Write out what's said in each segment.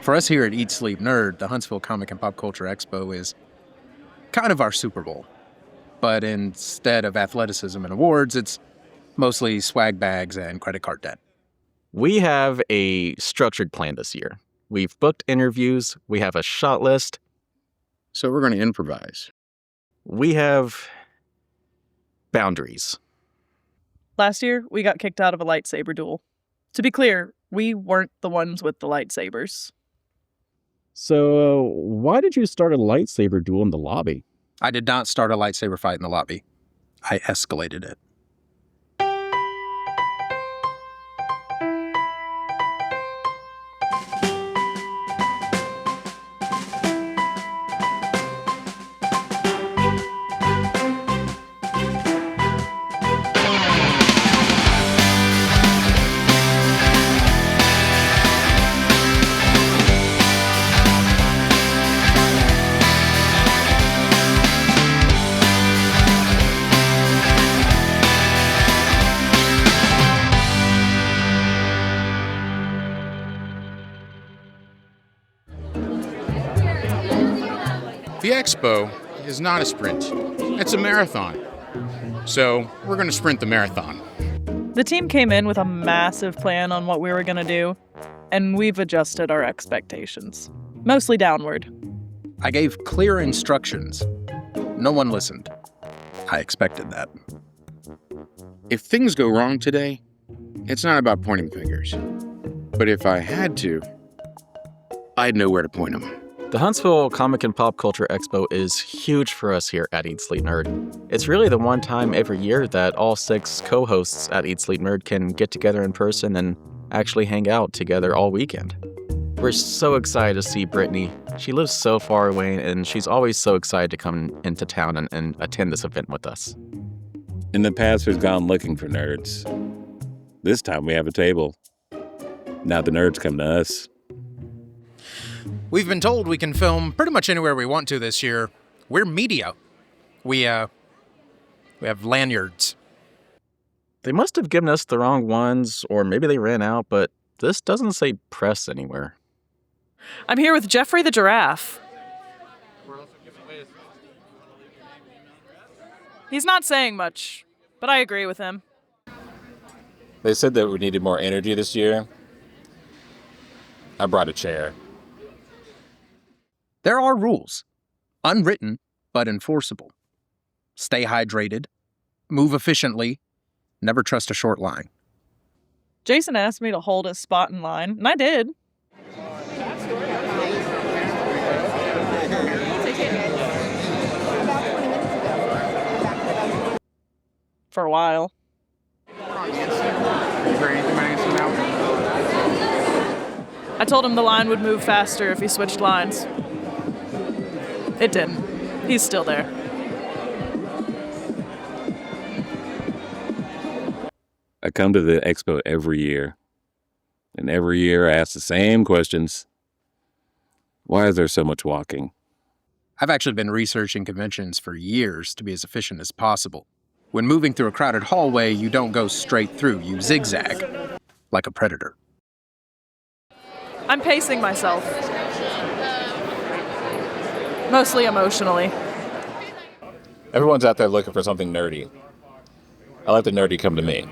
For us here at Eat, Sleep, Nerd, the Huntsville Comic and Pop Culture Expo is kind of our Super Bowl. But instead of athleticism and awards, it's mostly swag bags and credit card debt. We have a structured plan this year. We've booked interviews. We have a shot list. So we're going to improvise. We have boundaries. Last year, we got kicked out of a lightsaber duel. To be clear, we weren't the ones with the lightsabers. So, why did you start a lightsaber duel in the lobby? I did not start a lightsaber fight in the lobby. I escalated it. The expo is not a sprint. It's a marathon. So we're going to sprint the marathon. The team came in with a massive plan on what we were going to do, and we've adjusted our expectations. Mostly downward. I gave clear instructions. No one listened. I expected that. If things go wrong today, it's not about pointing fingers. But if I had to, I'd know where to point them. The Huntsville Comic and Pop Culture Expo is huge for us here at Eat Sleep Nerd. It's really the one time every year that all 6 co-hosts at Eat Sleep Nerd can get together in person and actually hang out together all weekend. We're so excited to see Brittany. She lives so far away, and she's always so excited to come into town and attend this event with us. In the past, we've gone looking for nerds. This time we have a table. Now the nerds come to us. We've been told we can film pretty much anywhere we want to this year. We're media. We have lanyards. They must have given us the wrong ones, or maybe they ran out, but this doesn't say press anywhere. I'm here with Jeffrey the Giraffe. He's not saying much, but I agree with him. They said that we needed more energy this year. I brought a chair. There are rules. Unwritten, but enforceable. Stay hydrated. Move efficiently. Never trust a short line. Jason asked me to hold his spot in line, and I did. For a while. I told him the line would move faster if he switched lines. It didn't. He's still there. I come to the expo every year. And every year I ask the same questions. Why is there so much walking? I've actually been researching conventions for years to be as efficient as possible. When moving through a crowded hallway, you don't go straight through. You zigzag, like a predator. I'm pacing myself. Mostly emotionally. Everyone's out there looking for something nerdy. I let the nerdy come to me.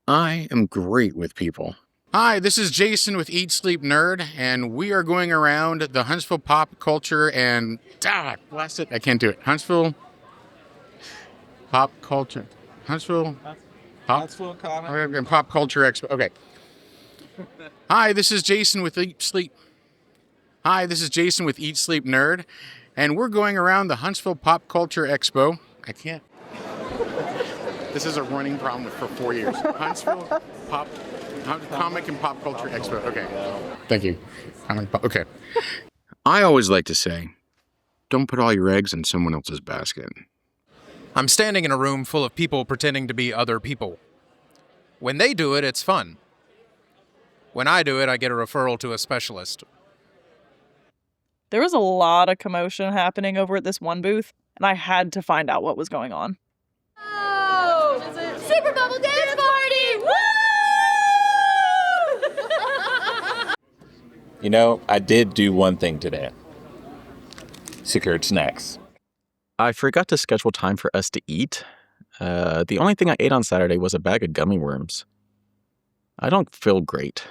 I am great with people. Hi, this is Jason with Eat, Sleep, Nerd, and we are going around the Huntsville pop culture and... blast it, I can't do it. Huntsville pop culture. Huntsville Comic and Pop Culture Expo. Okay. Hi, this is Jason with Eat, Sleep. Hi, this is Jason with Eat, Sleep, Nerd, and we're going around the Huntsville Pop Culture Expo. I can't. This is a running problem for 4 years. Huntsville Comic and Pop Culture Expo. Okay. Thank you. Okay. I always like to say, don't put all your eggs in someone else's basket. I'm standing in a room full of people pretending to be other people. When they do it, it's fun. When I do it, I get a referral to a specialist. There was a lot of commotion happening over at this one booth, and I had to find out what was going on. Oh! Super Bubble Dance Party! Woo! You know, I did do one thing today. Secured snacks. I forgot to schedule time for us to eat. The only thing I ate on Saturday was a bag of gummy worms. I don't feel great.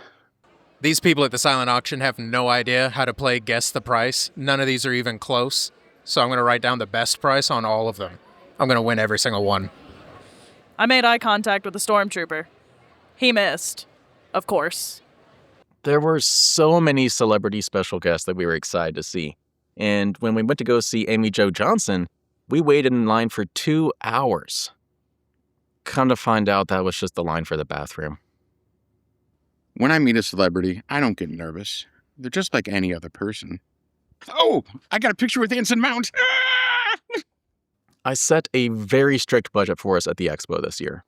These people at the silent auction have no idea how to play guess the price. None of these are even close. So I'm going to write down the best price on all of them. I'm going to win every single one. I made eye contact with the stormtrooper. He missed. Of course. There were so many celebrity special guests that we were excited to see. And when we went to go see Amy Jo Johnson, we waited in line for 2 hours. Come to find out that was just the line for the bathroom. When I meet a celebrity, I don't get nervous. They're just like any other person. Oh, I got a picture with Anson Mount. Ah! I set a very strict budget for us at the expo this year.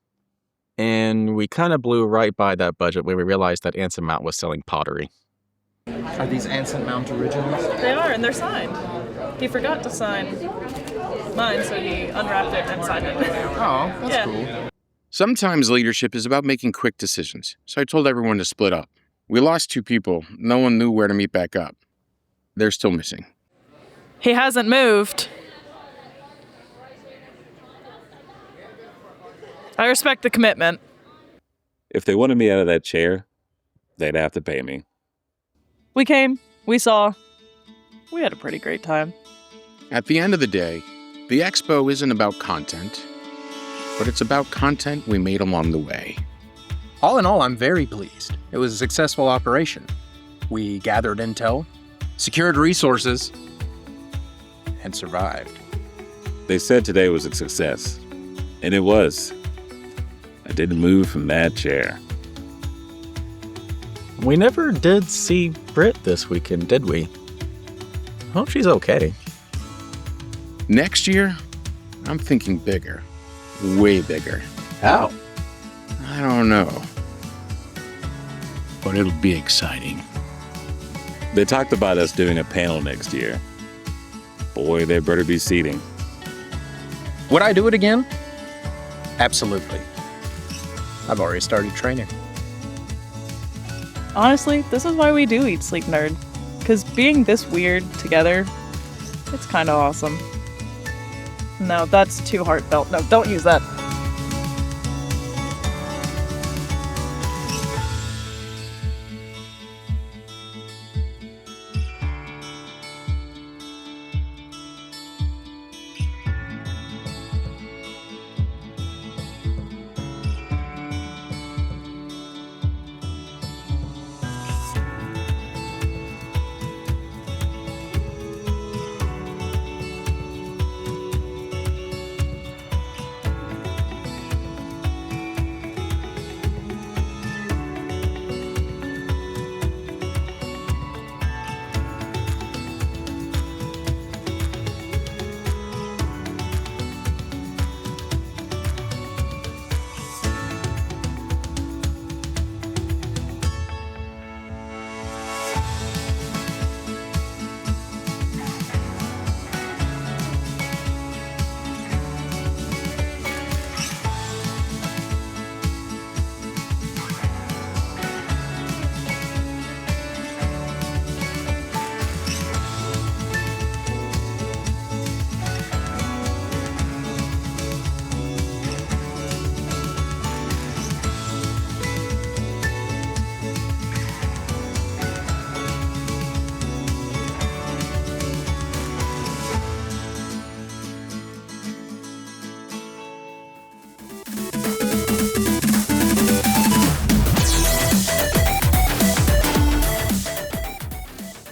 And we kind of blew right by that budget when we realized that Anson Mount was selling pottery. Are these Anson Mount originals? They are, and they're signed. He forgot to sign mine, so he unwrapped it and signed it. Oh, that's cool. Sometimes leadership is about making quick decisions, so I told everyone to split up. We lost 2 people. No one knew where to meet back up. They're still missing. He hasn't moved. I respect the commitment. If they wanted me out of that chair, they'd have to pay me. We came, we saw, we had a pretty great time. At the end of the day, the expo isn't about content, but it's about content we made along the way. All in all, I'm very pleased. It was a successful operation. We gathered intel, secured resources, and survived. They said today was a success, and it was. I didn't move from that chair. We never did see Britt this weekend, did we? Hope she's okay. Next year, I'm thinking bigger. Way bigger. How? I don't know. But it'll be exciting. They talked about us doing a panel next year. Boy, there better be seating. Would I do it again? Absolutely. I've already started training. Honestly, this is why we do Eat Sleep Nerd. Because being this weird together, it's kind of awesome. No, that's too heartfelt. No, don't use that.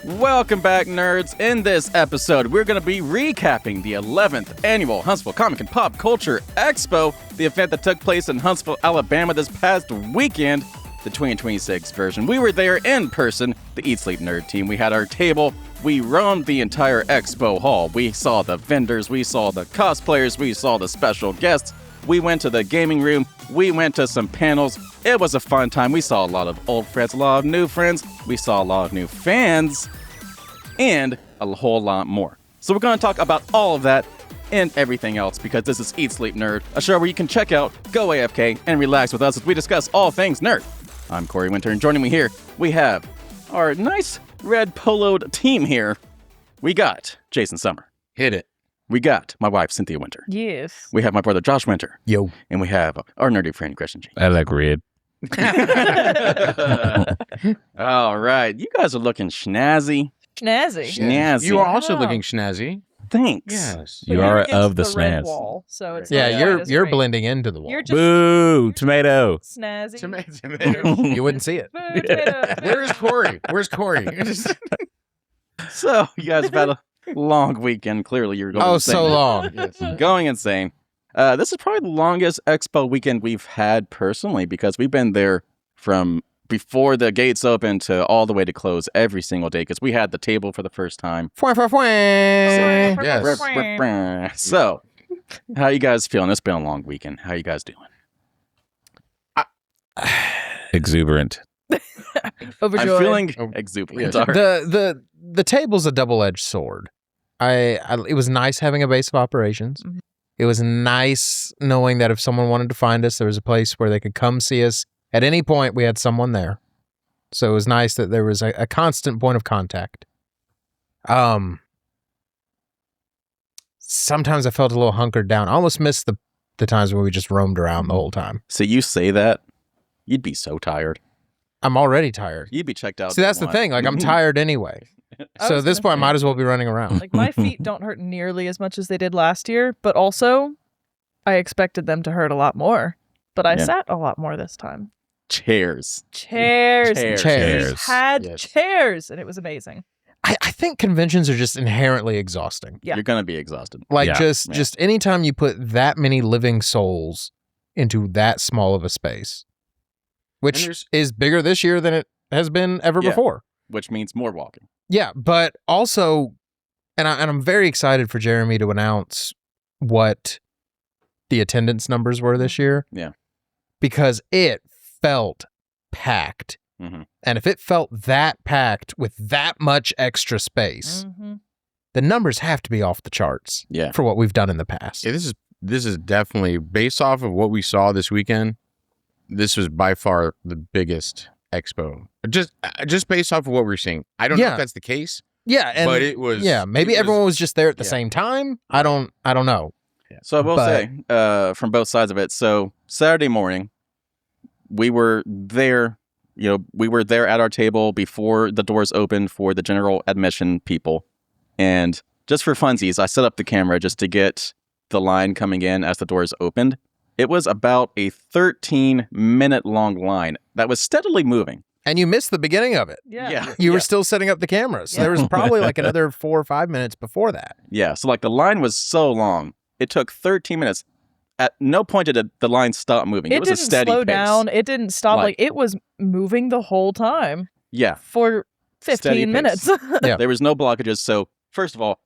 Welcome back, nerds. In this episode, we're going to be recapping the 11th annual Huntsville Comic and Pop Culture Expo, the event that took place in Huntsville, Alabama this past weekend, the 2026 version. We were there in person, the Eat Sleep Nerd team. We had our table. We roamed the entire expo hall. We saw the vendors. We saw the cosplayers. We saw the special guests. We went to the gaming room. We went to some panels. It was a fun time. We saw a lot of old friends, a lot of new friends. We saw a lot of new fans. And a whole lot more. So we're going to talk about all of that and everything else because this is Eat Sleep Nerd, a show where you can check out, go AFK, and relax with us as we discuss all things nerd. I'm Corey Winter, and joining me here, we have our nice red poloed team here, we got Jason Summer. Hit it. We got my wife, Cynthia Winter. Yes. We have my brother, Josh Winter. Yo. And we have our nerdy friend, Christian G. I like red. All right. You guys are looking snazzy. Snazzy. Snazzy. You are also Wow. looking snazzy. Thanks. Yes. But You you're are against of the red snaz. wall, so it's Yeah, not you're quite as you're great. blending into the wall. You're just Boo! Tomato. snazzy. Tomato. You wouldn't see it. Boo, tomato. Where's Corey? Where's Corey? So, you guys have had a long weekend. Clearly, you're going Oh, insane. so long. Going insane. This is probably the longest expo weekend we've had personally because we've been there from before the gates open to all the way to close every single day because we had the table for the first time. Yes. So, how you guys feeling? It's been a long weekend. How you guys doing? Exuberant. Overjoyed. I'm feeling Oh, exuberant. yes. All right. The table's a double-edged sword. It was nice having a base of operations. Mhm. It was nice knowing that if someone wanted to find us, there was a place where they could come see us. At any point, we had someone there. So it was nice that there was a constant point of contact. Sometimes I felt a little hunkered down. I almost missed the times when we just roamed around the whole time. So you say that, you'd be so tired. I'm already tired. You'd be checked out. See, that's the one. thing. Like, I'm tired anyway. I So was at this gonna point, I say, might as well be running around. like my feet don't hurt nearly as much as they did last year, but also I expected them to hurt a lot more. But I Yeah. sat a lot more this time. Chairs. Chairs. Chairs. We had Yes. chairs, and it was amazing. I think conventions are just inherently exhausting. Yeah. You're gonna be exhausted. Like Yeah. just anytime you put that many living souls into that small of a space, And which there's- is bigger this year than it has been ever Yeah. before. Which means more walking. Yeah, but also, and I'm very excited for Jeremy to announce what the attendance numbers were this year. Yeah. Because it felt packed. Mhm. And if it felt that packed with that much extra space, Mhm. the numbers have to be off the charts Yeah. for what we've done in the past. Yeah, this is definitely based off of what we saw this weekend. This was by far the biggest expo. Just based off of what we're seeing. I don't know Yeah. if that's the case, Yeah, and but it was. yeah, maybe it was- everyone was just there at the yeah. same time. I don't know. So I will But- say, from both sides of it. So Saturday morning, we were there. We were there at our table before the doors opened for the general admission people, and just for funsies, I set up the camera just to get the line coming in as the doors opened. It was about a 13-minute long line that was steadily moving. And you missed the beginning of it. Yeah. You yeah. were still setting up the cameras. So there was probably like another 4 or 5 minutes before that. Yeah, so like the line was so long, it took 13 minutes. At no point did the line stop moving. It was a didn't steady slow pace. down. It didn't stop. Like- Like it was moving the whole time Yeah, for Steady 15 minutes. Yeah. there was no blockages. So first of all,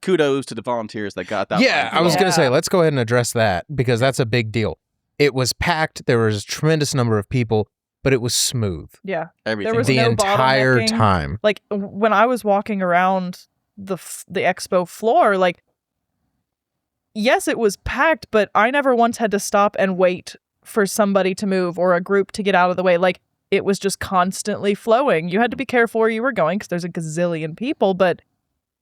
kudos to the volunteers that got that. Yeah, line I was going to say, Yeah. let's go ahead and address that because that's a big deal. It was packed. There was a tremendous number of people, but it was smooth Yeah. everything. there was the no entire bottlenecking. time. Like when I was walking around the expo floor, like yes, it was packed, but I never once had to stop and wait for somebody to move or a group to get out of the way. Like it was just constantly flowing. You had to be careful where you were going because there's a gazillion people, but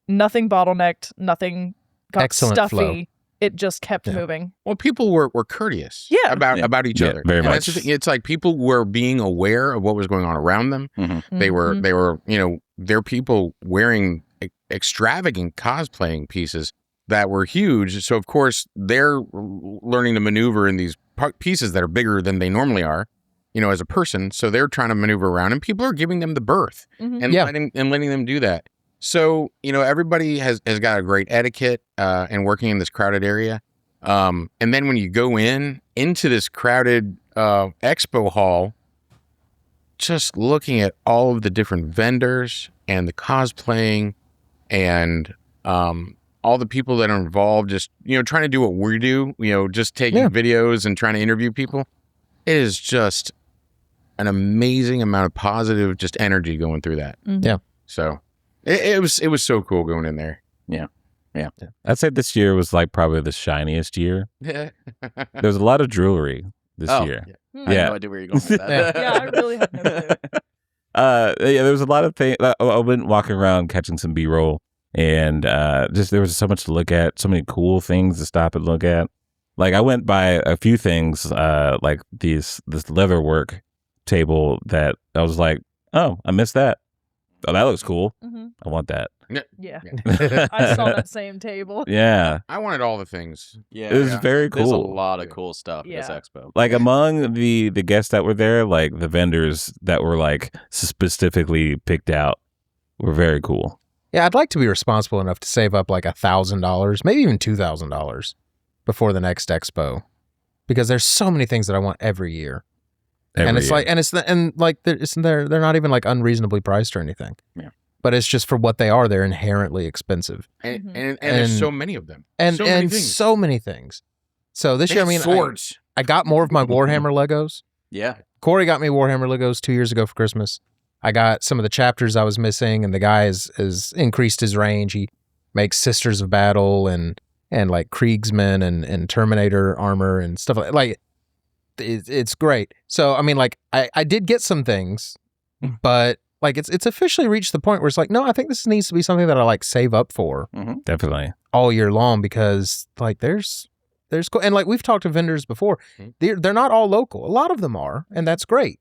nothing bottlenecked, nothing got Excellent stuffy. flow. It just kept Yeah. moving. Well, people were courteous. Yeah. About each Yeah, other. very And that's much. the thing. It's like people were being aware of what was going on around them. Mhm. They were Mhm. there are people wearing extravagant cosplaying pieces that were huge. So of course they're learning to maneuver in these pieces that are bigger than they normally are, as a person. So they're trying to maneuver around, and people are giving them the berth Mhm. and Yeah. letting them do that. So everybody has got a great etiquette and working in this crowded area. And then when you go into this crowded expo hall, just looking at all of the different vendors and the cosplaying and all the people that are involved, just trying to do what we do, just taking Yeah. videos and trying to interview people. It is just an amazing amount of positive just energy going through that. Mhm. Yeah. So it was so cool going in there. I'd say this year was like probably the shiniest year. There's a lot of jewelry this Oh, year. Hmm. I have Yeah. no idea where you're going with that. Yeah, I really have no clue. Yeah, there was a lot of things. I went walking around catching some B-roll, and just there was so much to look at, so many cool things to stop and look at. Like I went by a few things, like this leatherwork table that I was like, oh, I missed that. Oh, that looks cool. Mm-hmm. I want that. Yeah. I saw that same table. Yeah. I wanted all the things. Yeah, It was very there's a cool. lot of cool stuff at this Yeah. expo. Like among the guests that were there, like the vendors that were like specifically picked out were very cool. Yeah, I'd like to be responsible enough to save up like $1,000, maybe even $2,000 before the next expo, because there's so many things that I want every year. And it's like, they're not even like unreasonably priced or anything. Yeah. But it's just for what they are, they're inherently expensive. And there's so many of them. And so many things. so many things. So this year, I mean, swords. I got more of my Warhammer Legos. Yeah. Corey got me Warhammer Legos 2 years ago for Christmas. I got some of the chapters I was missing, and the guy has increased his range. He makes Sisters of Battle and like Kriegsmen and Terminator armor and stuff like it's great. So I mean, like I did get some things, but like it's officially reached the point where it's like, no, I think this needs to be something that I like save up for Definitely. all year long, because like there's and like we've talked to vendors before, they're not all local. A lot of them are, and that's great.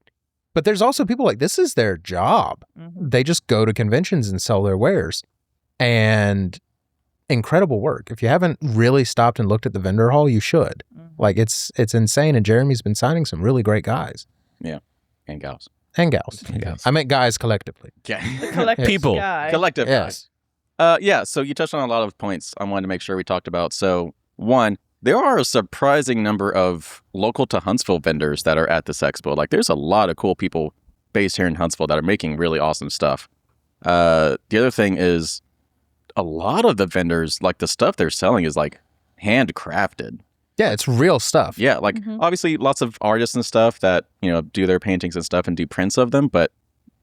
But there's also people like this is their job. They just go to conventions and sell their wares, and incredible work. If you haven't really stopped and looked at the vendor hall, you should. Like it's insane, and Jeremy's been signing some really great guys. Yeah. And gals. And gals. Yes. I meant guys collectively. Yeah. The collective People. guy. Collective Yes. guys. Yeah, so you touched on a lot of points I wanted to make sure we talked about. So, one, there are a surprising number of local to Huntsville vendors that are at this expo. Like, there's a lot of cool people based here in Huntsville that are making really awesome stuff. The other thing is a lot of the vendors, like the stuff they're selling is like handcrafted. Yeah, it's real stuff. Yeah, like obviously lots of artists and stuff that, you know, do their paintings and stuff and do prints of them. But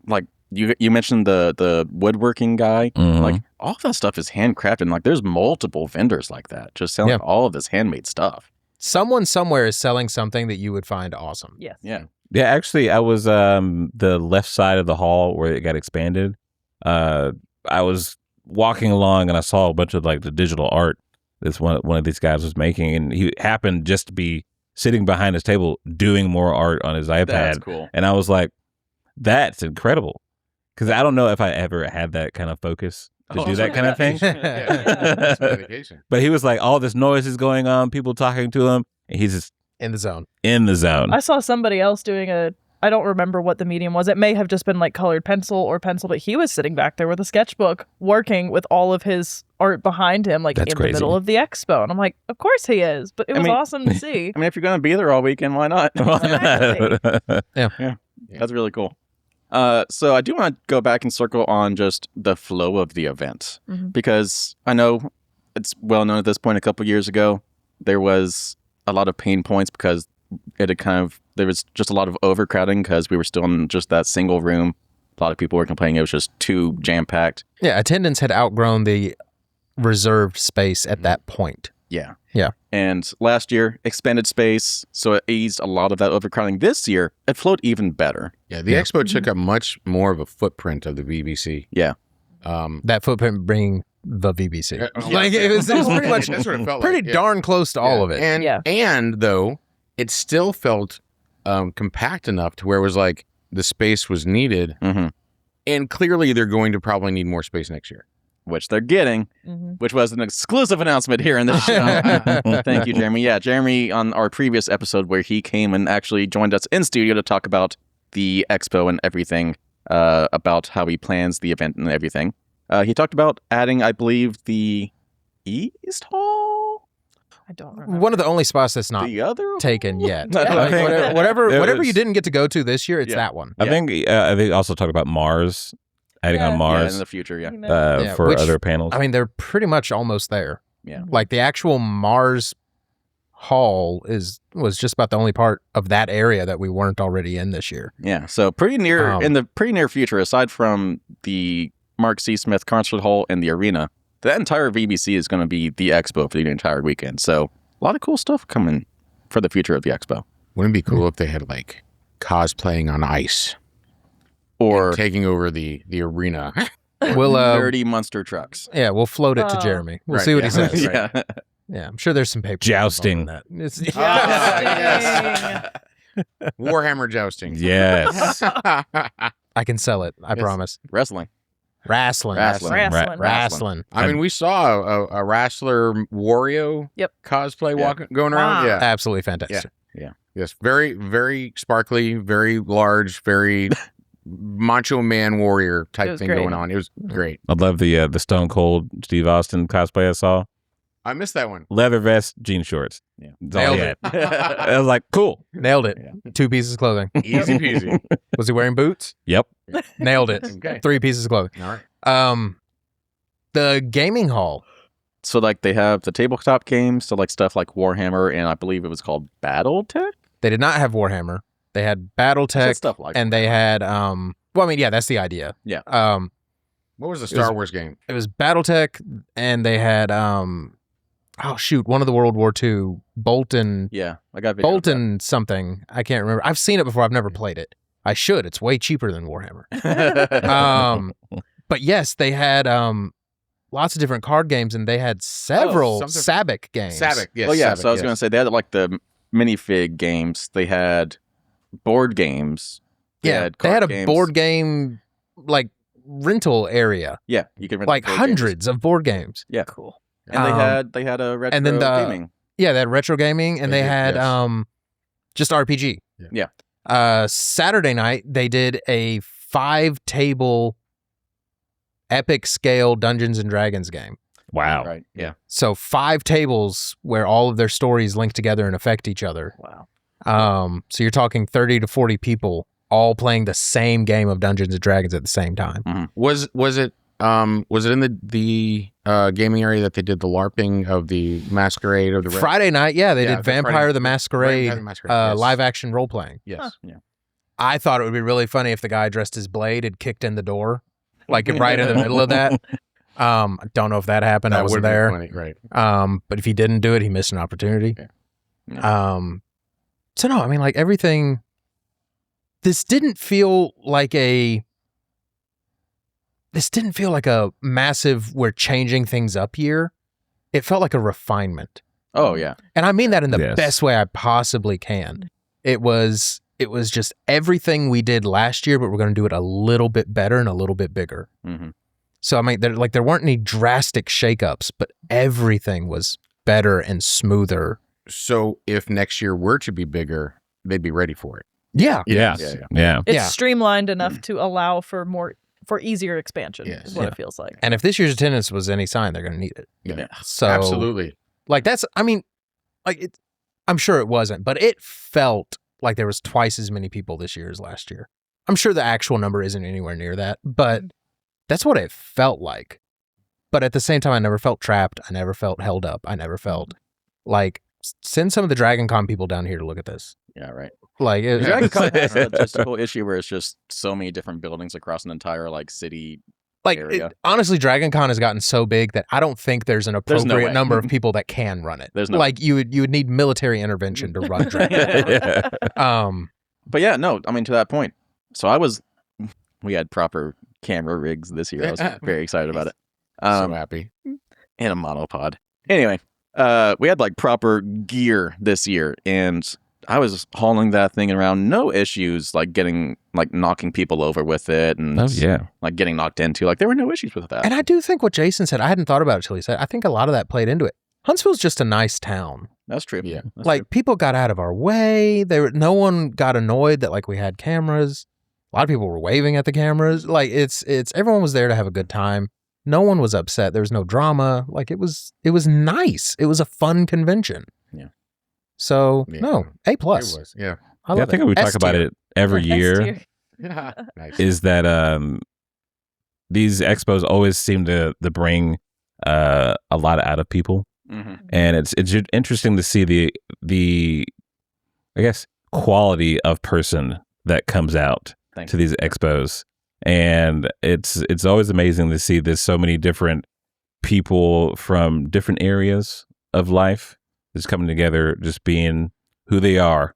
like you mentioned the woodworking guy, like all of that stuff is handcrafted. And like there's multiple vendors like that just selling all of this handmade stuff. Someone somewhere is selling something that you would find awesome. Yes. Yeah. Yeah, actually, I was the left side of the hall where it got expanded. I was walking along and I saw a bunch of like the digital art this one of these guys was making, and he happened just to be sitting behind his table doing more art on his iPad. That's cool. And I was like, "That's incredible," because I don't know if I ever had that kind of focus to do that kind of thing. That's dedication. But he was like, all this noise is going on, people talking to him, and he's just In the zone. in the zone. I saw somebody else doing I don't remember what the medium was. It may have just been like colored pencil, but he was sitting back there with a sketchbook working with all of his art behind him, like That's in crazy. the middle of the expo. And I'm like, of course he is. But it was mean- awesome to see. I mean, if you're going to be there all weekend, why not? Exactly. That's really cool. So I do want to go back and circle on just the flow of the event, because I know it's well known at this point. A couple years ago, there was a lot of pain points because there was just a lot of overcrowding because we were still in just that single room. A lot of people were complaining it was just too jam-packed. Yeah, attendance had outgrown the reserved space at that point. Yeah. Yeah. And last year, expanded space, so it eased a lot of that overcrowding. This year, it flowed even better. Yeah, the expo took up much more of a footprint of the BBC. Yeah. That footprint bringing the VBC. Yeah. Like it was pretty much That's what it felt pretty like, yeah. darn close to all of it. And though it still felt compact enough to where it was like the space was needed, and clearly they're going to probably need more space next year. Which they're getting, which was an exclusive announcement here in the show. Thank you, Jeremy. Yeah, Jeremy on our previous episode where he came and actually joined us in studio to talk about the expo and everything, about how he plans the event and everything. He talked about adding, I believe, the East Hall? I don't remember. One of the only spots that's not The other taken yet. I Like, think- whatever was- you didn't get to go to this year, it's Yeah. that one. I think also talked about Mars, adding on Yeah. Yeah, Mars in the future, yeah. Yeah, for which- other panels. I mean, they're pretty much almost there. Yeah. Like the actual Mars hall was just about the only part of that area that we weren't already in this year. Yeah, so pretty near in the pretty near future, aside from the Mark C. Smith Concert Hall and the arena, that entire VBC is going to be the expo for the entire weekend. So a lot of cool stuff coming for the future of the expo. Wouldn't it be cool if they had like cosplaying on ice? or taking over the arena. We'll nerdy monster trucks. yeah, we'll float it to Oh. Jeremy. We'll Right, see what yeah. he says. Yeah. Yeah, I'm sure there's some paper Jousting. that. It's, Yes. Warhammer jousting. Yes. I can sell it. I Yes. promise. Wrestling. Wrestling. Wrestling. Wrestling. Wrestling. I mean, we saw a wrestler Wario Yep. cosplay Yeah. going around. Wow. Yeah. Absolutely fantastic. Yes. Very, very sparkly, very large, very macho man warrior It type was thing great. going on. It was great. I love the Stone Cold Steve Austin cosplay I saw. I missed that one. Leather vest, jean shorts. Yeah. That's all he Nailed had. I was like, cool. Nailed it. Yeah. 2 pieces of clothing. Easy peasy. Was he wearing boots? Yep. Nailed it. Okay. 3 pieces of clothing. All right. The gaming hall. So like they have the tabletop games, so like stuff like Warhammer, and I believe it was called BattleTech. They did not have Warhammer. They had BattleTech, Stuff like and they had well, I mean, yeah, that's the idea. Yeah. What was the Star Wars game? It was BattleTech, and they had oh shoot, one of the World War II Bolton Yeah, I got video of Bolton something. I can't remember. I've seen it before. I've never played it. I should. It's way cheaper than Warhammer. that. But yes, they had lots of different card games, and they had several something- Sabic games. Sabic. Yes. Oh yeah, Sabic, so I was yes. going to say they had like the minifig games. They had board games. Yeah, had they had a card games. board game like rental area, Yeah, you could rent like board games. hundreds of board games. Yeah, Cool. and they had a retro and then the- gaming. Yeah, they had retro gaming, and They they did, had yes. just RPG. Yeah. Saturday night they did a 5-table epic scale Dungeons and Dragons game. Wow. Right. Yeah. So 5 tables where all of their stories link together and affect each other. Wow. So you're talking 30 to 40 people all playing the same game of Dungeons and Dragons at the same time. Was it in the gaming area that they did the LARPing of the Masquerade of the Red? Friday night, yeah, they Yeah, did the Vampire Friday- the Masquerade, Vampire the Masquerade, yes. live action role playing. Yes. Huh. Yeah. I thought it would be really funny if the guy dressed as Blade had kicked in the door, like right in the middle of that. I don't know if that happened. I wasn't would've been there. funny, right. But if he didn't do it, he missed an opportunity. Yeah. So no, I mean, like everything. This didn't feel like a massive we're changing things up year. It felt like a refinement. Oh yeah. And I mean that in the Yes. best way I possibly can. It was just everything we did last year, but we're going to do it a little bit better and a little bit bigger. Mm-hmm. So I mean, there weren't any drastic shakeups, but everything was better and smoother. So if next year were to be bigger, they'd be ready for it. Yeah. Yeah. Yeah, Yeah. It's Yeah. streamlined enough to allow for easier expansion. Yes. Is what Yeah. it feels like. And if this year's attendance was any sign, they're going to need it. Yeah. So Absolutely. like that's, I mean, like it, I'm sure it wasn't, but it felt like there was twice as many people this year as last year. I'm sure the actual number isn't anywhere near that, but that's what it felt like. But at the same time, I never felt trapped. I never felt held up. I never felt like send some of the Dragon Con people down here to look at this. Yeah. Right. Like it, Dragon Con has a logistical issue where it's just so many different buildings across an entire like city. like area. honestly, Dragon Con has gotten so big that I don't think there's an There's no appropriate way. number of people that can run it. There's no like you would need military intervention to run Dragon Con. But yeah, no, I mean to that point. So we had proper camera rigs this year. I was very excited about it. So happy. And a monopod. Anyway, we had like proper gear this year, and I was hauling that thing around, no issues, like knocking people over with it, and Oh yeah. like getting knocked into. Like there were no issues with that. And I do think what Jason said, I hadn't thought about it till he said, I think a lot of that played into it. Huntsville's just a nice town. That's true. Yeah. That's Like true. people got out of our way. No one got annoyed that like we had cameras. A lot of people were waving at the cameras. Like it's everyone was there to have a good time. No one was upset. There was no drama. Like it was nice. It was a fun convention. Yeah. So Yeah. no, A+. It was. Yeah. I Yeah, I love think it. we talk S about tier. it every year. Nice. Is that these expos always seem to bring a lot out of people, Mhm. and it's interesting to see the I guess quality of person that comes out Thank to you. these expos, and it's always amazing to see there's so many different people from different areas of life just coming together, just being who they are,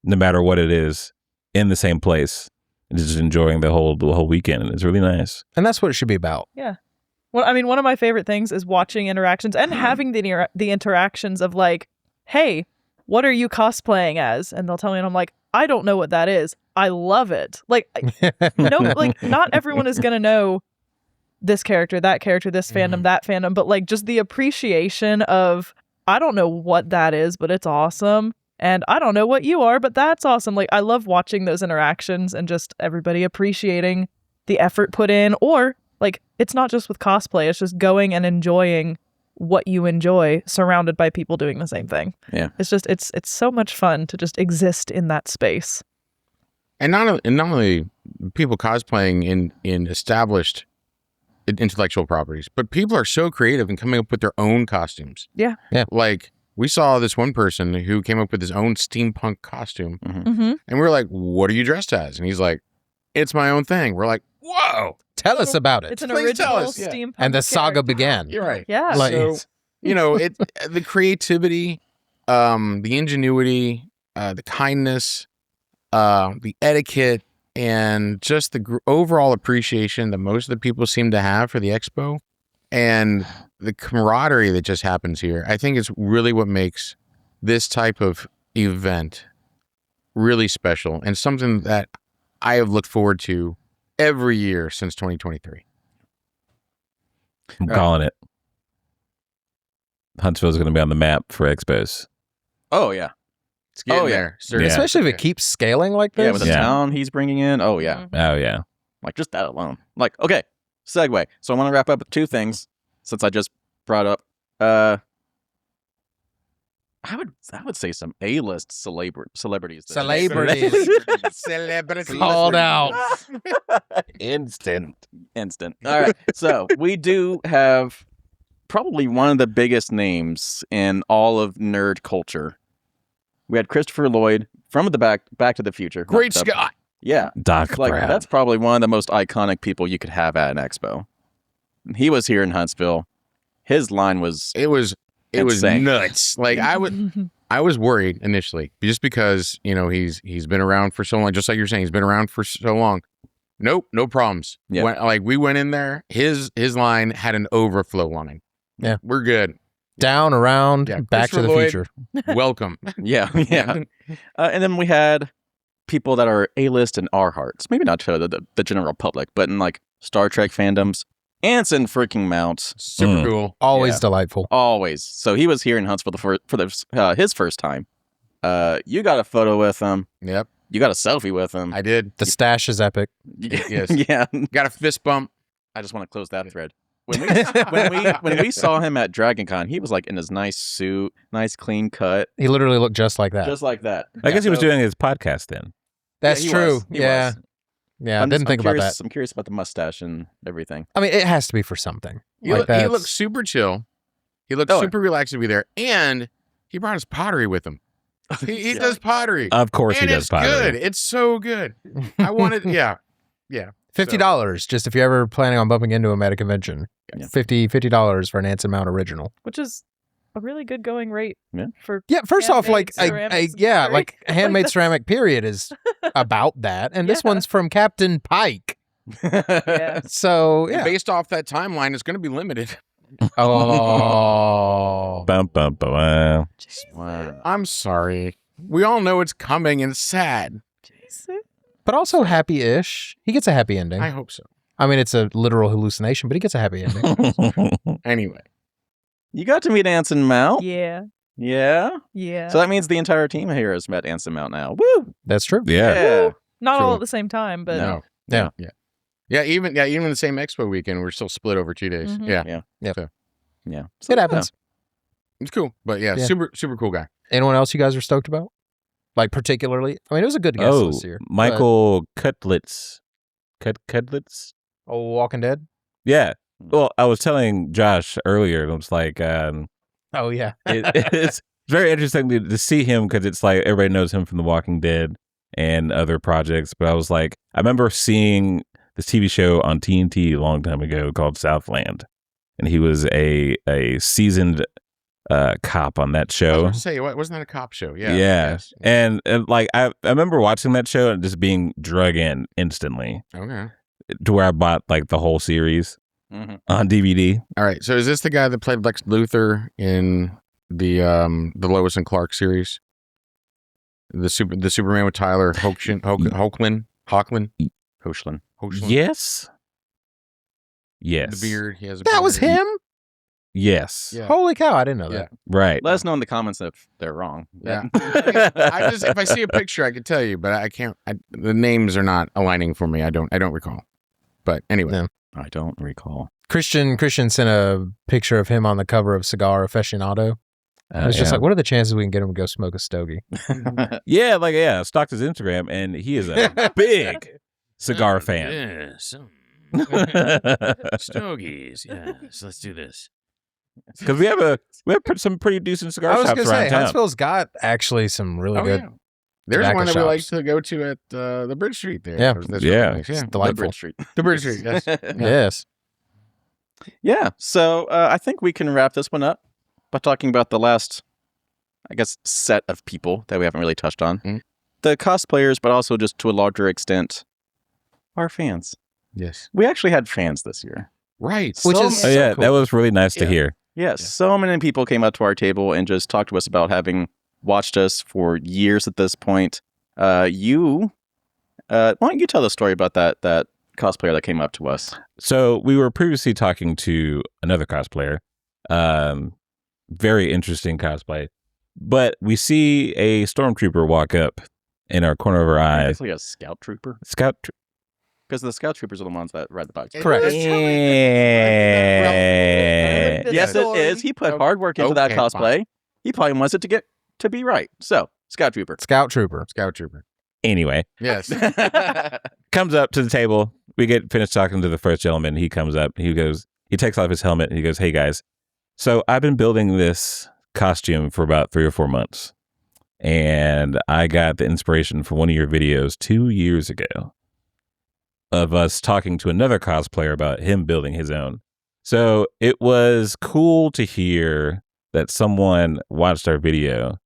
no matter what it is, in the same place. and just enjoying the whole weekend. And it's really nice. And that's what it should be about. Yeah. Well, I mean, one of my favorite things is watching interactions and having the interactions of like, hey, what are you cosplaying as? And they'll tell me, and I'm like, I don't know what that is. I love it. Like, no, like not everyone is gonna know this character, this fandom, that fandom, but like just the appreciation of, I don't know what that is, but it's awesome. And I don't know what you are, but that's awesome. Like, I love watching those interactions and just everybody appreciating the effort put in. Or like, it's not just with cosplay, it's just going and enjoying what you enjoy surrounded by people doing the same thing. Yeah. It's just, it's so much fun to just exist in that space. And not only people cosplaying in established intellectual properties, but people are so creative in coming up with their own costumes. Yeah. Like, we saw this one person who came up with his own steampunk costume. Mm-hmm. And we were like, what are you dressed as? And he's like, it's my own thing. We're like, whoa. Tell us about it. It's an Please tell original us. Yeah. steampunk And the saga character. began. You're right. Yeah. Like, So, the creativity, the ingenuity, the kindness, the etiquette, and just the overall appreciation that most of the people seem to have for the expo, and the camaraderie that just happens here, I think is really what makes this type of event really special and something that I have looked forward to every year since 2023. I'm calling it. Huntsville's going to be on the map for expos. Oh, yeah. It's getting Oh, yeah. there. Seriously. Yeah. Especially if it keeps scaling like this. Yeah, with the Yeah. town he's bringing in. Oh, yeah. Oh, yeah. Like, just that alone. Like, okay, segue. So I want to wrap up with two things since I just brought up. I would say some A-list celebrities. this year. Celebrities. Called out. Instant. All right. So we do have probably one of the biggest names in all of nerd culture. We had Christopher Lloyd from the Back to the Future. Great Scott. Yeah. Doc Like, Brown. that's probably one of the most iconic people you could have at an expo. He was here in Huntsville. His line was It was insane. nuts. Like, I was worried initially just because, he's been around for so long, just like you're saying, he's been around for so long. Nope, no problems. Yeah. We went in there, his line had an overflow line. Yeah. We're good. Down, around, Yeah, back to Christopher the Lloyd. future. Welcome. Yeah. And then we had people that are A-list in our hearts. Maybe not to the general public, but in like Star Trek fandoms. Anson freaking Mount. Super cool. Always Yeah. delightful. Always. So he was here in Huntsville for his first time. You got a photo with him. Yep, You got a selfie with him. I did. The stash is epic. Yes. Yeah. Got a fist bump. I just want to close that thread. When we saw him at DragonCon, he was like in his nice suit, nice clean cut, He literally looked just like that. just like that. I guess he was So- doing his podcast then. That's he true. was. He Yeah. was. Yeah. I didn't think about that. I'm curious about the mustache and everything. I mean, it has to be for something. He Like looked that's- super chill. He looked Oh, super relaxed to be there, and he brought his pottery with him. He Yeah. does pottery. Of course and he does it's pottery. good. It's so good. I wanted, yeah. $50 just if you're ever planning on bumping into him at a convention. Yeah. $50 for an Anson Mount original. Which is a really good going rate Yeah. for Yeah, first off, handmade like ceramics. yeah, like Like, handmade that's- ceramic period is about that, and this Yeah. one's from Captain Pike. Yeah. So And yeah. based off that timeline, it's going to be limited. Oh, Bum, bum, bum, wow. Wow. I'm sorry. We all know it's coming and it's sad. Jason. but also happy-ish. He gets a happy ending. I hope so. I mean, it's a literal hallucination, but he gets a happy ending. Anyway, You got to meet Anson Mount. Yeah. Yeah. Yeah. So that means the entire team here has met Anson Mount now. Woo! That's true. Yeah. Not all True. at the same time, but No. yeah. Even the same expo weekend, we're still split over 2 days. Mhm. Yeah, Yeah. It happens. it's cool. But yeah, Yeah. super cool guy. Anyone else you guys are stoked about? Like particularly? I mean, it was a good guest Oh, this year. but- Michael Cutlitz. Cutlitz? Oh, Walking Dead? Yeah. Well, I was telling Josh earlier, and I was like, Oh, yeah. it's very interesting to see him because it's like everybody knows him from The Walking Dead and other projects. But I was like, I remember seeing this TV show on TNT a long time ago called Southland, and he was a seasoned cop on that I was show. about to say, wasn't that a cop show? Yeah. Yeah. Yes. And like I remember watching that show and just being drug in instantly Okay. to where I bought like the whole series on DVD. All right. So is this the guy that played Lex Luthor in the Lois and Clark series? The Superman with Tyler Hoechlin. Yes. Yes. The beard. He has a That beard. was him? Yes. Yeah. Holy cow, I didn't know that. Right. Let us know in the comments if they're wrong. Yeah. If I see a picture, I could tell you, but I can't. The names are not aligning for me. I don't recall. But anyway. No. I don't recall. Christian sent a picture of him on the cover of Cigar Aficionado. I was just like, what are the chances we can get him to go smoke a stogie? Yeah, stalked his Instagram, and he is a big cigar fan. Stogies. Yes, let's do this. Because we have some pretty decent cigar I was shops going to around say, town. Huntsville's got actually some really good. Yeah. There's tobacco one that we like shops. to go to at the Bridge Street there. Yeah. That's Yeah. really nice. Yeah. Delightful. Bridge Street. The Bridge Street, yes. Yes. Yeah. So I think we can wrap this one up by talking about the last, I guess, set of people that we haven't really touched on. Mm. The cosplayers, but also just to a larger extent, our fans. Yes. We actually had fans this year. Right. Which So is Oh, yeah, cool. that was really nice to hear. Yes, so many people came up to our table and just talked to us about having watched us for years at this point. Why don't you tell the story about that cosplayer that came up to us? So we were previously talking to another cosplayer. Very interesting cosplay. But we see a stormtrooper walk up in our corner of our eye. Basically a scout trooper. Because the scout troopers are the ones that ride the bikes. Correct. Yeah. Yes, it is. He put hard work into that Okay, cosplay. fine. He probably wants it to be right. So, scout trooper. Scout Trooper. Scout Trooper. Anyway, Yes. comes up to the table. We get finished talking to the first gentleman. He comes up. He takes off his helmet. And he goes, "Hey guys, so I've been building this costume for about 3 or 4 months, and I got the inspiration from one of your videos 2 years ago of us talking to another cosplayer about him building his own. So it was cool to hear that someone watched our video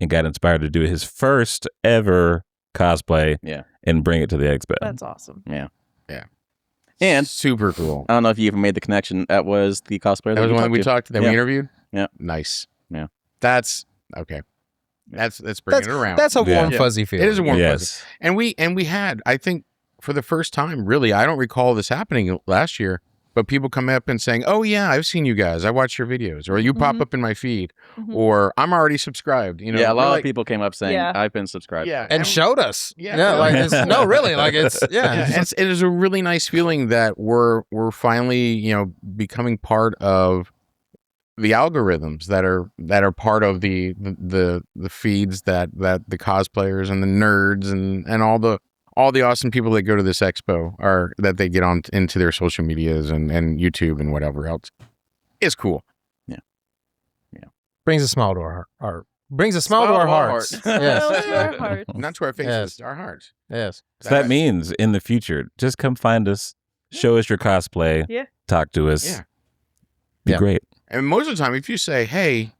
and got inspired to do his first ever cosplay and bring it to the expo. That's awesome. And super cool. I don't know if you even made the connection. That was the cosplayer That was we one that we talked talked that Yeah. we interviewed? Yeah. Nice. Yeah. That's okay. Let's bring it around. That's a warm, Yeah. fuzzy feeling. It is a warm fuzzy. Yes. And we had, I think, for the first time, really, I don't recall this happening last year, but people come up and saying, "Oh yeah, I've seen you guys. I watch your videos," or "You pop up in my feed," or "I'm already subscribed." You know, yeah, a lot we're of like- people came up saying, Yeah. I've been subscribed. Yeah, And showed us. Yeah. Like it's, no, really, like it's yeah, it is a really nice feeling that we're finally becoming part of the algorithms that are part of the feeds that the cosplayers and the nerds and all the awesome people that go to this expo that they get on into their social medias and YouTube and whatever else. It's cool. brings a smile to our heart. Brings a smile to our hearts. Yes. Well, to our hearts. Not to our faces, our hearts. Yes. So that means in the future, just come find us, show us your cosplay, Yeah. talk to us. Yeah. Be Yeah. great. And most of the time, if you say, "Hey,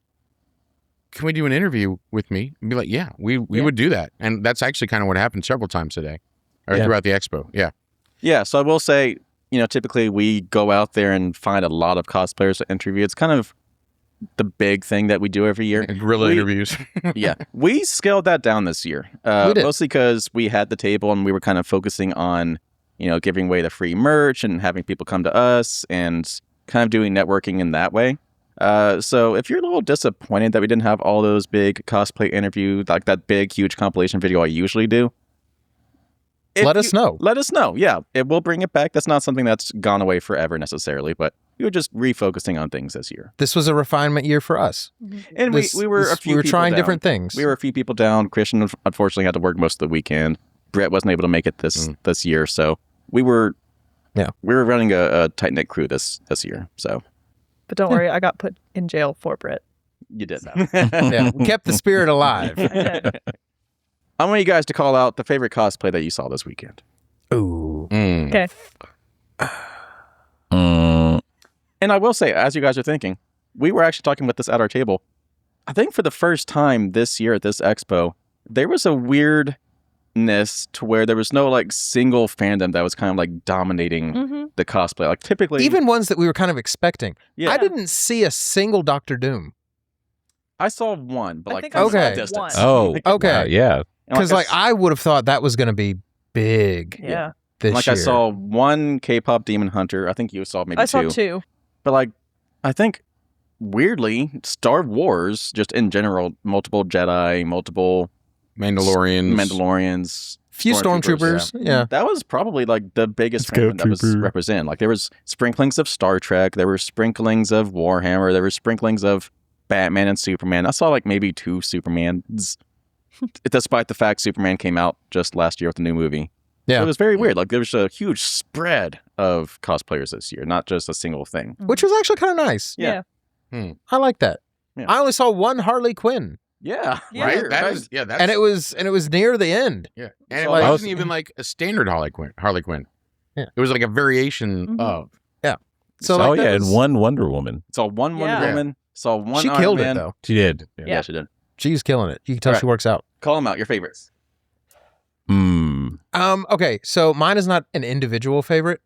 can we do an interview with me?" I'd be like, "Yeah, we would do that." And that's actually kind of what happened several times today, or Yeah. throughout the expo. Yeah. Yeah, so I will say, typically we go out there and find a lot of cosplayers to interview. It's kind of the big thing that we do every year. Guerrilla interviews. Yeah, we scaled that down this year, We did. mostly because we had the table and we were kind of focusing on, giving away the free merch and having people come to us and kind of doing networking in that way. So if you're a little disappointed that we didn't have all those big cosplay interviews, like that big, huge compilation video I usually do, Let us know. Let us know. Yeah, we'll bring it back. That's not something that's gone away forever necessarily, but we were just refocusing on things this year. This was a refinement year for us. And This- we were a this- few we were people trying down. different things. We were a few people down. Christian unfortunately had to work most of the weekend. Brett wasn't able to make it this year, so we were running a tight knit crew this year. So But don't worry, I got put in jail for Brett. you did that. Yeah, we kept the spirit alive. I want you guys to call out the favorite cosplay that you saw this weekend. Ooh. Okay. And I will say, as you guys are thinking, we were actually talking about this at our table. I think for the first time this year at this expo, there was a weirdness to where there was no like single fandom that was kind of like dominating the cosplay. Like typically, Even ones that we were kind of expecting. Yeah. I didn't see a single Doctor Doom. I saw one, but I like think from I saw a distance. one. Oh, Okay. yeah. And, Because like I would have thought that was going to be big Yeah. this like year. I saw one K-pop Demon Hunter. I think you saw maybe I saw two. two. But like, I think weirdly, Star Wars, just in general, multiple Jedi, multiple Mandalorians, few stormtroopers. Yeah. That was probably like the biggest Let's go, fandom that was Trooper. represented. Like there was sprinklings of Star Trek, there were sprinklings of Warhammer, there were sprinklings of Batman and Superman. I saw like maybe 2 Supermans, despite the fact Superman came out just last year with the new movie. Yeah. So it was very weird. Like there was a huge spread of cosplayers this year, not just a single thing. Which was actually kind of nice. Yeah. I like that. Yeah. I only saw one Harley Quinn, Yeah, Yeah. Right? Weird, That right? is, yeah, that's, and it was near the end. yeah. And it So wasn't even like a standard Harley Quinn. Yeah. It was like a variation Mhm. of. So oh, like, that yeah, and was- one Wonder Woman. Saw one Wonder Yeah. Woman, saw one she Iron killed Man. it though. She did. Yeah, she did. She's killing it. You can tell Right. she works out. Call them out, your favorites. Okay, so mine is not an individual favorite.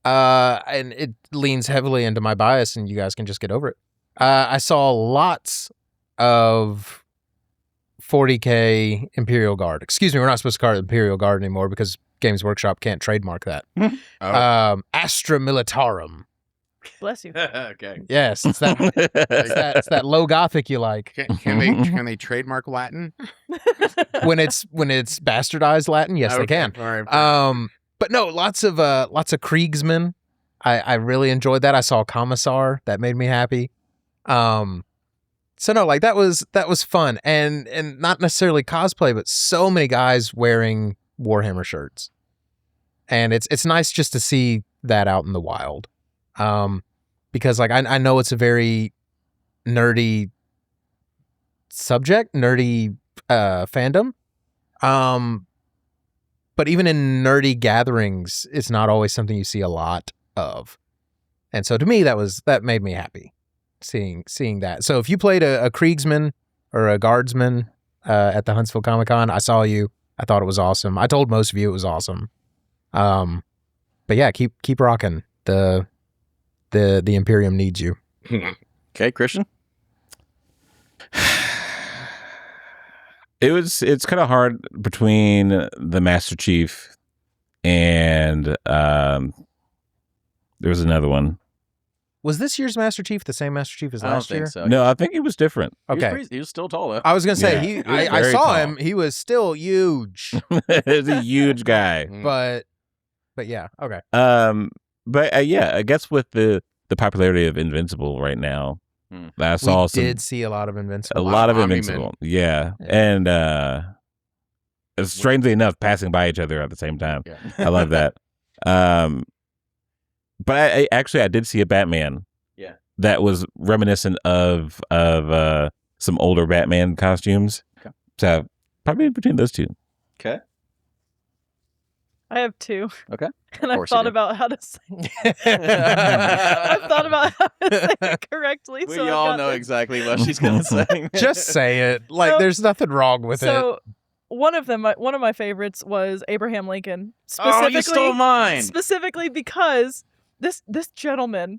And it leans heavily into my bias, and you guys can just get over it. I saw lots of 40K Imperial Guard. Excuse me, we're not supposed to call it Imperial Guard anymore because Games Workshop can't trademark that. Oh. Astra Militarum. Bless you. Okay. Yes, it's that. It's that low Gothic you like. Can they trademark Latin? When it's bastardized Latin, yes, they can. All right. But no, lots of Kriegsmen. I really enjoyed that. I saw Commissar. That made me happy. So no, like that was fun, and not necessarily cosplay, but so many guys wearing Warhammer shirts, and it's nice just to see that out in the wild, because like I know it's a very nerdy subject, nerdy fandom, but even in nerdy gatherings, it's not always something you see a lot of, and so to me that made me happy. Seeing that. So if you played a Kriegsman or a Guardsman at the Huntsville Comic-Con, I saw you. I thought it was awesome. I told most of you it was awesome. But yeah, keep rocking. The Imperium needs you. Okay, Christian? It's kind of hard between the Master Chief and there was another one. Was this year's Master Chief the same Master Chief as I don't last year? think so. No, I think it was different. Okay. He was still tall, though. I was gonna say Yeah. He was I very saw tall. him. He was still huge, He's a huge guy. but yeah, okay. But yeah, I guess with the popularity of Invincible right now, I saw We some did see a lot of Invincible. a lot of Omni-Men. Invincible. Yeah. And strangely enough, passing by each other at the same time. Yeah. I love that. But I actually did see a Batman. Yeah. That was reminiscent of some older Batman costumes. Okay. So probably between those two. Okay. I have two. Okay. And I've course you thought do. about how to say I've thought about how to say it correctly. We so I've all got know this. exactly what she's going to say. Just say it. Like So- there's nothing wrong with it. So one of my favorites was Abraham Lincoln. Oh, you stole mine. Specifically because this gentleman,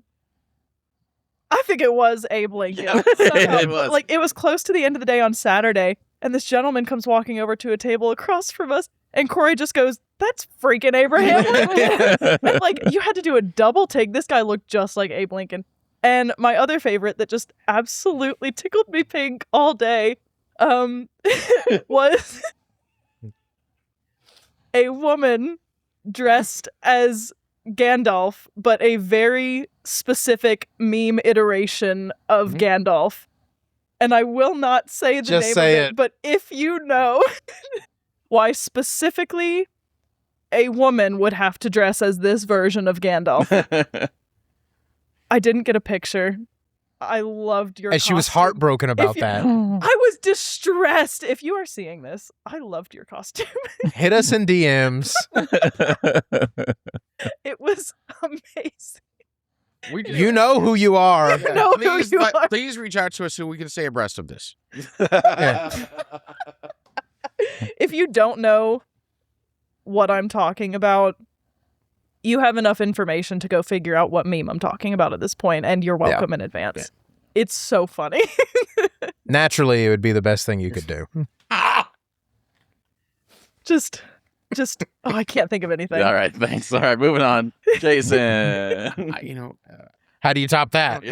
I think it was Abe Lincoln. Yeah, Somehow. it was. Like, it was close to the end of the day on Saturday, and this gentleman comes walking over to a table across from us, and Corey just goes, "That's freaking Abraham Lincoln." And, like, you had to do a double take. This guy looked just like Abe Lincoln. And my other favorite that just absolutely tickled me pink all day was a woman dressed as Gandalf, but a very specific meme iteration of Gandalf. And I will not say the Just name say of it, it. but if you know why specifically a woman would have to dress as this version of Gandalf. I didn't get a picture. I loved your and she was costume. heartbroken about you- that. I was distressed. If you are seeing this, I loved your costume. Hit us in DMs. It was amazing. You know who you are. You know who you are. Please reach out to us so we can stay abreast of this. If you don't know what I'm talking about, you have enough information to go figure out what meme I'm talking about at this point, and you're welcome in advance. Yeah. It's so funny. Naturally, it would be the best thing you could do. Just, oh, I can't think of anything. All right, thanks. All right, moving on. Jason. How do you top that?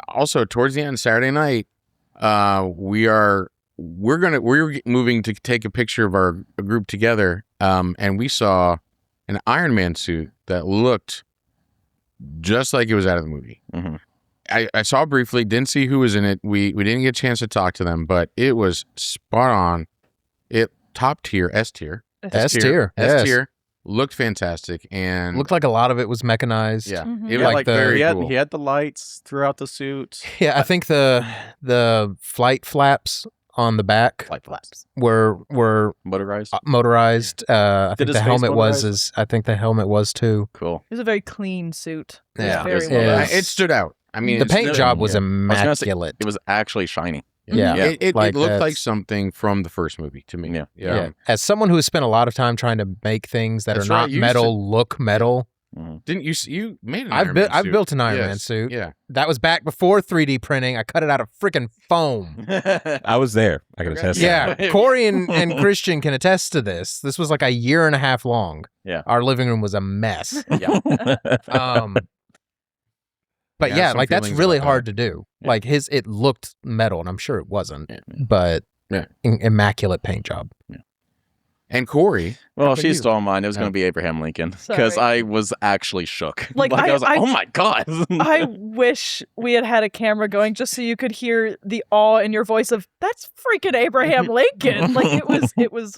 Also, towards the end, Saturday night, we're moving to take a picture of our group together, and we saw an Iron Man suit that looked just like it was out of the movie. Mm-hmm. I saw briefly, didn't see who was in it. We didn't get a chance to talk to them, but it was spot on. It top tier, S tier, S tier. looked fantastic, and Looked like a lot of it was mechanized. yeah, Mhm. it Yeah, was like the- very cool. He had the lights throughout the suit. Yeah, I think the flight flaps on the back Light flaps. were Motorized. motorized. I Did think his the face helmet was motorized? I think the helmet was too. Cool. It was a very clean suit. It was Yeah. very Yes, well it done. is. It stood out. I mean, The it's paint no- job was yeah. I was gonna say, immaculate. It was actually shiny. Yeah. It Like looked like that's- something from the first movie to me. Yeah. Yeah. As someone who has spent a lot of time trying to make things that That's are right, not you used metal look metal, Didn't you made an I've Iron built Man I've suit. built an Iron Yes. Man suit. Yeah. That was back before 3D printing. I cut it out of freaking foam. I was there. I can attest. to that. Yeah, Corey and Christian can attest to this. This was like a year and a half long. Yeah. Our living room was a mess. Yeah. But Yeah, yeah, some like that's feelings really about hard to do. Yeah. Like it looked metal, and I'm sure it wasn't, Yeah. but Yeah. Immaculate paint job. And Corey. Well, about she you? stole mine. It was Oh. going to be Abraham Lincoln because Sorry. I was actually shook. Like, I was like, I- oh my god. I wish we had had a camera going just so you could hear the awe in your voice of "That's freaking Abraham Lincoln!" Like it was It was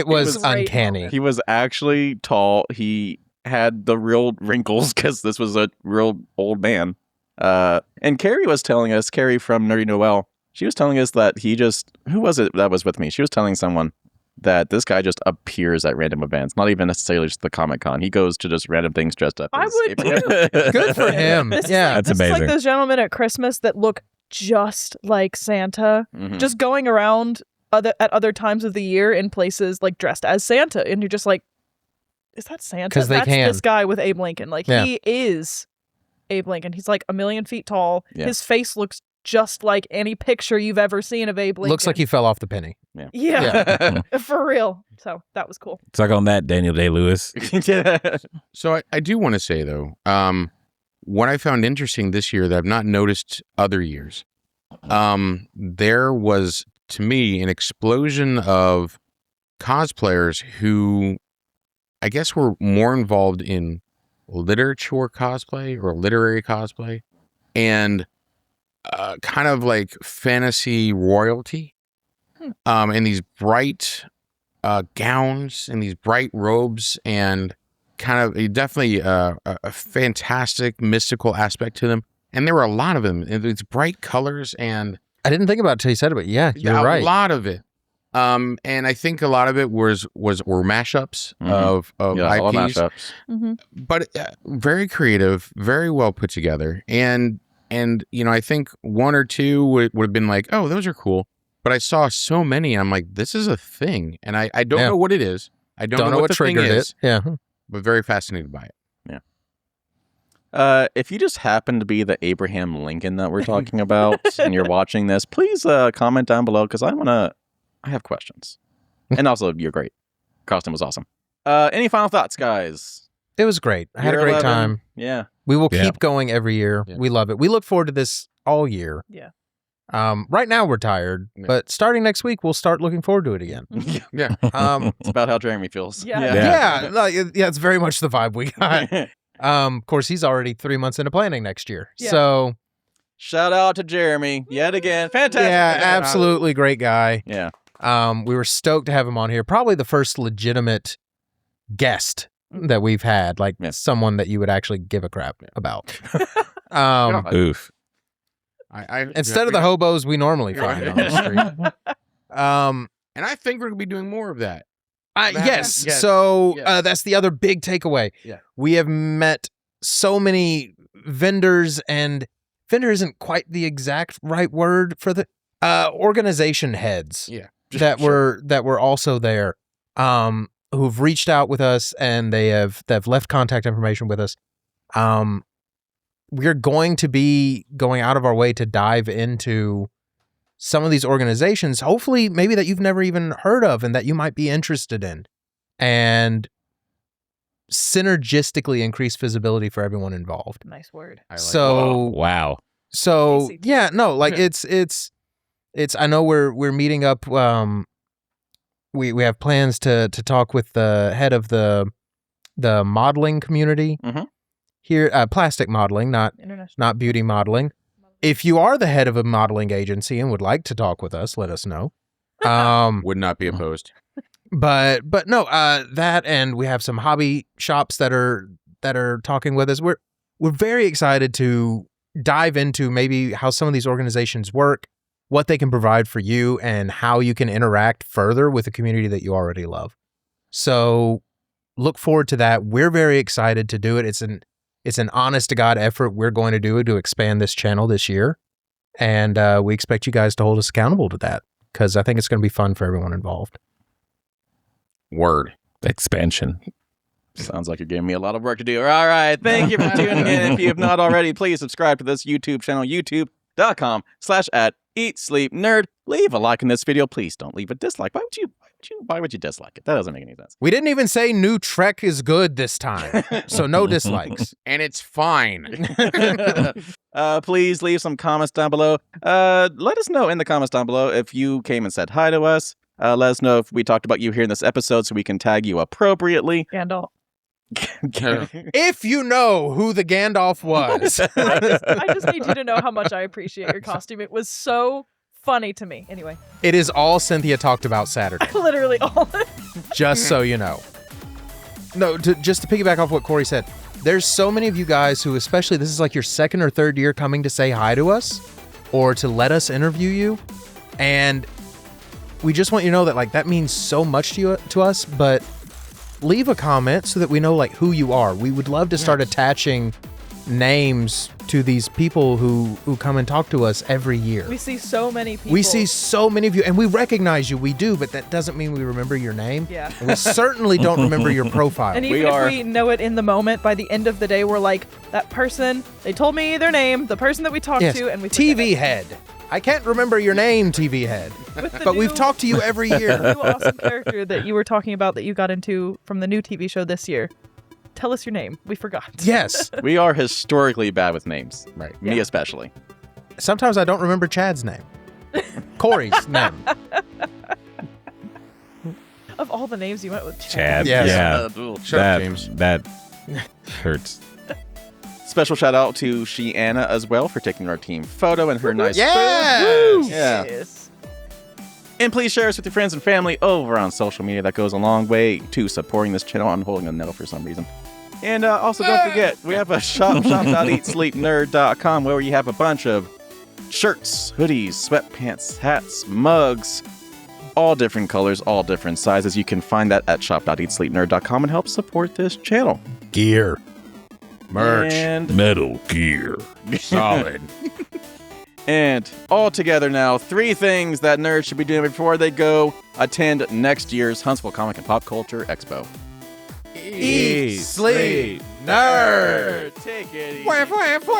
was great uncanny. He was actually tall. He had the real wrinkles because this was a real old man. And Carrie was telling us, Carrie from Nerdy Noel, she was telling us that who was it that was with me? She was telling someone that this guy just appears at random events, not even necessarily just the Comic-Con. He goes to just random things dressed up. I as would Abraham. Good for him. This Yeah. That's this is like amazing. those gentlemen at Christmas that look just like Santa, Mhm. just going around at other times of the year in places like dressed as Santa, and you're just like, is that Santa? 'Cause they That's can. this guy with Abe Lincoln. Like Yeah. he is Abe Lincoln. He's like 1,000,000 feet tall. Yeah. His face looks just like any picture you've ever seen of Abe Lincoln. Looks like he fell off the penny. Yeah, for real. So that was cool. Suck on that, Daniel Day-Lewis. Yeah. So I do want to say though, what I found interesting this year that I've not noticed other years, there was to me an explosion of cosplayers who I guess were more involved in literature cosplay or literary cosplay and kind of like fantasy royalty and these bright gowns and these bright robes and kind of definitely a fantastic mystical aspect to them. And there were a lot of them and these bright colors and I didn't think about it until you said it, but yeah, you're a right. lot of it. And I think a lot of it were mashups Mhm. of Yeah, all IPs, mashups. Mm-hmm. but very creative, very well put together. And I think one or two would have been like, oh, those are cool. But I saw so many, and I'm like, this is a thing, and I don't Yeah. know what it is. I don't know what the thing triggered is, it. Yeah. but very fascinated by it. If you just happen to be the Abraham Lincoln that we're talking about and you're watching this, please comment down below because I have questions. And also, you're great. Costume was awesome. Any final thoughts, guys? It was great. I had a Year great 11. time. Yeah. We will Yeah. keep going every year. Yeah. We love it. We look forward to this all year. Yeah. Right now we're tired, Yeah. but starting next week we'll start looking forward to it again. Yeah, It's about how Jeremy feels. Yeah. Yeah, it's very much the vibe we got. Of course, he's already 3 months into planning next year. Yeah. So Shout out to Jeremy yet again. Fantastic. yeah, absolutely great guy. Yeah. We were stoked to have him on here. Probably the first legitimate guest that we've had, like Yeah. someone that you would actually give a crap about. Oof. Instead of the hobos we normally find on the street. and I think we're gonna be doing more of that. Yes. Yes. So Yes. that's the other big takeaway. Yeah. We have met so many vendors, and vendor isn't quite the exact right word for the organization heads. Yeah. That were also there, who've reached out with us, and they've left contact information with us. We're going to be going out of our way to dive into some of these organizations, hopefully maybe that you've never even heard of and that you might be interested in, and synergistically increase visibility for everyone involved. Nice word. Wow. So ACT. yeah, no, like it's I know we're meeting up. We have plans to talk with the head of the modeling community here, plastic modeling, not beauty modeling. If you are the head of a modeling agency and would like to talk with us, let us know. Would not be opposed. But no, that, and we have some hobby shops that are talking with us. We're very excited to dive into maybe how some of these organizations work, what they can provide for you, and how you can interact further with the community that you already love. So look forward to that. We're very excited to do it. It's an honest to God effort we're going to do to expand this channel this year. And we expect you guys to hold us accountable to that, because I think it's going to be fun for everyone involved. Word. Expansion. Sounds like you're giving me a lot of work to do. All right. Thank you for tuning in. If you have not already, please subscribe to this YouTube channel, youtube.com/@EatSleepNerd. Leave a like in this video. Please don't leave a dislike. Why would you dislike it? That doesn't make any sense. We didn't even say new Trek is good this time, so no dislikes. And it's fine. Please leave some comments down below. Let us know in the comments down below if you came and said hi to us. Let us know if we talked about you here in this episode so we can tag you appropriately. Gandalf. If you know who the Gandalf was. I just need you to know how much I appreciate your costume. It was so funny to me. Anyway. It is all Cynthia talked about Saturday. Literally all. Just so you know. No, just to piggyback off what Corey said, there's so many of you guys who, especially this is like your second or third year coming to say hi to us or to let us interview you. And we just want you to know that, like, that means so much to us, but leave a comment so that we know, like, who you are. We would love to start attaching names to these people who come and talk to us every year. We see so many people. We see so many of you, and we recognize you. We do, but that doesn't mean we remember your name. Yeah. And we certainly don't remember your profile. And even if we know it in the moment, by the end of the day, we're like, that person, they told me their name, the person that we talked to, and we TV head. I can't remember your name, TV head, but we've talked to you every year. The new awesome character that you were talking about that you got into from the new TV show this year. Tell us your name. We forgot. Yes. We are historically bad with names. Right. Me especially. Sometimes I don't remember Chad's name. Corey's name. Of all the names you went with, Chad. Yes. Yeah. Shut up, James. That hurts. Special shout out to Sheanna as well for taking our team photo and her nice Yes. Yeah. Yes. And please share us with your friends and family over on social media. That goes a long way to supporting this channel. I'm holding a nettle for some reason. And also, don't forget, we have a shop.eatsleepnerd.com where you have a bunch of shirts, hoodies, sweatpants, hats, mugs, all different colors, all different sizes. You can find that at shop.eatsleepnerd.com and help support this channel. Gear. Merch. And Metal Gear. Solid. And all together now, 3 things that nerds should be doing before they go attend next year's Huntsville Comic and Pop Culture Expo. Eat, sleep, nerd. Take it easy. Fwah, fwah, fwah.